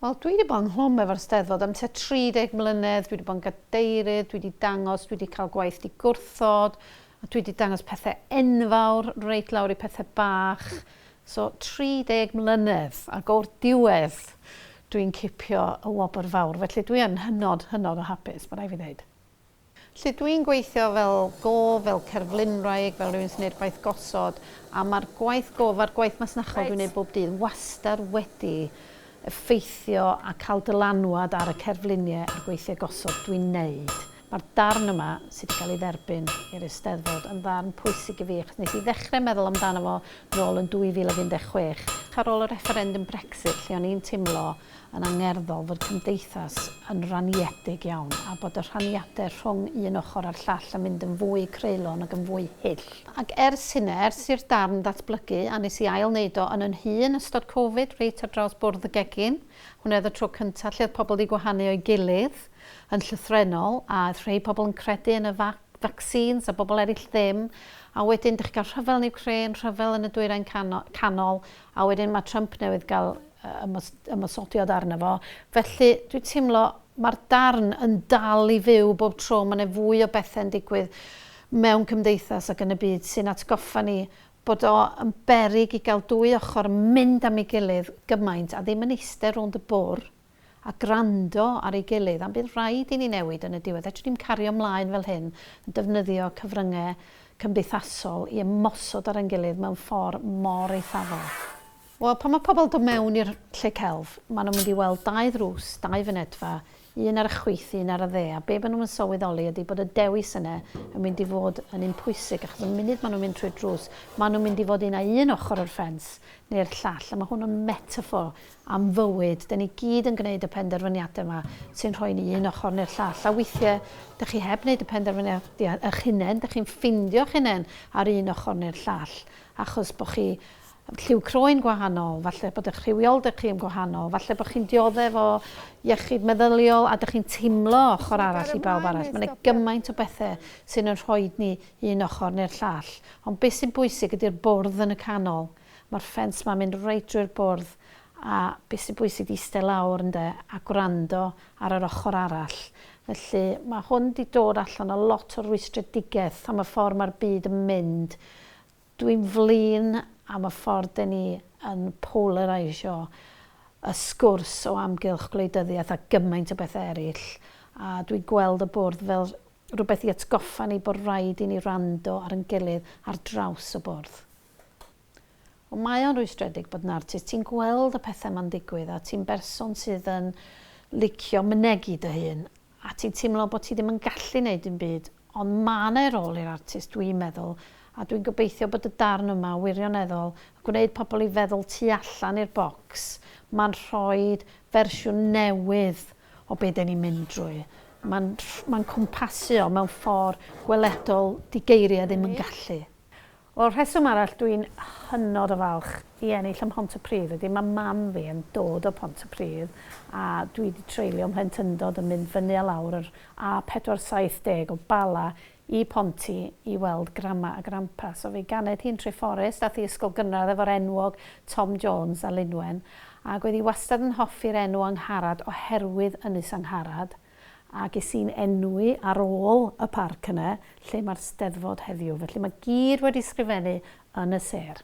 Wel, dwi wedi bod yn hlwm efo'r Steddfod am tua 30 mlynedd, dwi wedi bod yn gadeirydd, dwi wedi dangos, dwi wedi cael gwaith di gwrthod, a dwi wedi dangos pethau enfawr, reit lawr i pethau bach. So 30 mlynedd, ac o'r diwedd dwi'n cipio y wobr fawr, felly dwi yn hynod o hapus, mae rai fi ddweud. Felly dwi'n gweithio fel cerflunwraig, fel rhywun sy'n gwneud gwaith gosod, a mae'r gwaith gofar, gwaith masnachol dwi'n gwneud bob dydd, wastad wedi effeithio a cael dylanwad ar y cerfluniau a'r gweithiau gosod dwi'n neud. Mae'r darn yma sydd wedi cael ei dderbyn i'r Eisteddfod yn ddarn pwysig i fi, achos wnes i ddechrau meddwl amdano fo nôl yn 2016. Ar ôl y referendum Brexit, lle o'n i'n teimlo yn angerddol fod cymdeithas yn raniedig iawn, a bod y rhaniadau rhwng un ochr a'r llall yn mynd yn fwy creulon ac yn fwy hyll. Ac ers hynny, ers i'r darn datblygu, a nes i ail-wneud o yn hun ystod Covid, reit ar draws bwrdd y gegin. Hwna oedd y tro cyntaf lle oedd pobl wedi gwahanu o'i gilydd yn llythrenol, a oedd rhai pobl yn credu yn y vaccines a bobl eraill ddim. A wedyn, ydych chi'n cael rhyfel yn Ukraine, rhyfel yn y dwyrain canol, a wedyn mae Trump newydd gael ymosodiad arno fo. Felly, dwi'n teimlo, mae'r darn yn dal i fyw bob tro, mae'n fwy o bethau'n digwydd mewn cymdeithas ac yn y byd sy'n atgoffa ni bod o yn beryg i gael dwy ochr mynd am ei gilydd gymaint a ddim yn eistedd rownd y bwrdd a gwrando ar ei gilydd. Am bydd rhaid i ni newid yn y diwedd. Edrych ni'n cario ymlaen fel hyn, yn defnyddio cyfryngau cymdeithasol i ymosod ar ein gilydd mewn ffordd mor eithafol. Wel, pan mae pobl dod mewn i'r Lle Celf, maen nhw'n mynd i weld 2 ddrws, 2 fynedfa, un ar y chwith, un ar y dde, a be maen nhw'n sylweddoli ydy bod y dewis yna yn mynd i fod yn un pwysig, achos y munud maen nhw'n mynd trwy'r drws, maen nhw'n mynd i fod un a un ochr o'r ffens neu'r llall, a mae hwnnw'n metafor am fywyd. Da ni gyd yn gwneud y penderfyniadau yma sy'n rhoi ni un ochr neu'r llall, a weithiau, ydych chi heb wneud y penderfyniadau eich hunain, ydych chi'n ffindio'ch hunain ar un ochr neu'r llall, achos bod chi lliw croen gwahanol, falle bod eich rhywioldeb chi yn gwahanol, falle bod chi'n dioddef o iechyd meddyliol a ydych chi'n teimlo ochr arall i bawb arall. Mae'n gymaint o bethau sy'n yn rhoi ni un ochr neu'r llall. Ond beth sy'n bwysig ydy'r bwrdd yn y canol. Mae'r ffens ma'n mynd reit drwy'r bwrdd a beth sy'n bwysig i eistedd lawr ynde, a gwrando ar yr ochr arall. Felly mae hwn wedi dod allan o lot o rwystredigaeth am y ffordd mae'r byd yn mynd. Dwi'n flin am y ffordd dyn ni yn polarisio y sgwrs o amgylch gwleidyddiaeth a gymaint o bethau eraill. A dwi'n gweld y bwrdd fel rhywbeth i atgoffa ni bod rhaid i ni rando ar ein gilydd ar draws y bwrdd. Ond mae o'n rwystredig bod yn artist. Ti'n gweld y pethau ma'n digwydd a ti'n berson sydd yn licio mynegu dy hun. A ti'n teimlo bod ti ddim yn gallu gwneud dim byd. Ond mae rôl i'r artist, dwi'n meddwl. A dwi'n gobeithio bod y darn yma wirioneddol yn gwneud pobl i feddwl tu allan i'r bocs. Mae'n rhoi fersiwn newydd o beth dyn ni'n mynd drwy. Mae'n cwmpasio mewn ffordd gweledol di geiriau ddim yn gallu. O'r rheswm arall dwi'n hynod o falch i ennill ym Mhontypridd ydy mae mam fi yn dod o Pontypridd a dwi wedi treulio mhlentyndod yn mynd fyny a lawr yr A470 o Bala i Ponty i weld grama a grampa. So fi ganed hi'n Treforest, dath i ysgol gynradd efo'r enwog Tom Jones a Lynwen. Ac oedd hi wastad yn hoffi'r enw Angharad oherwydd Ynys Angharad. A ges i'n enwi ar ôl y parc yna lle mae'r Steddfod heddiw. Felly mae gyd wedi sgrifennu yn y ser.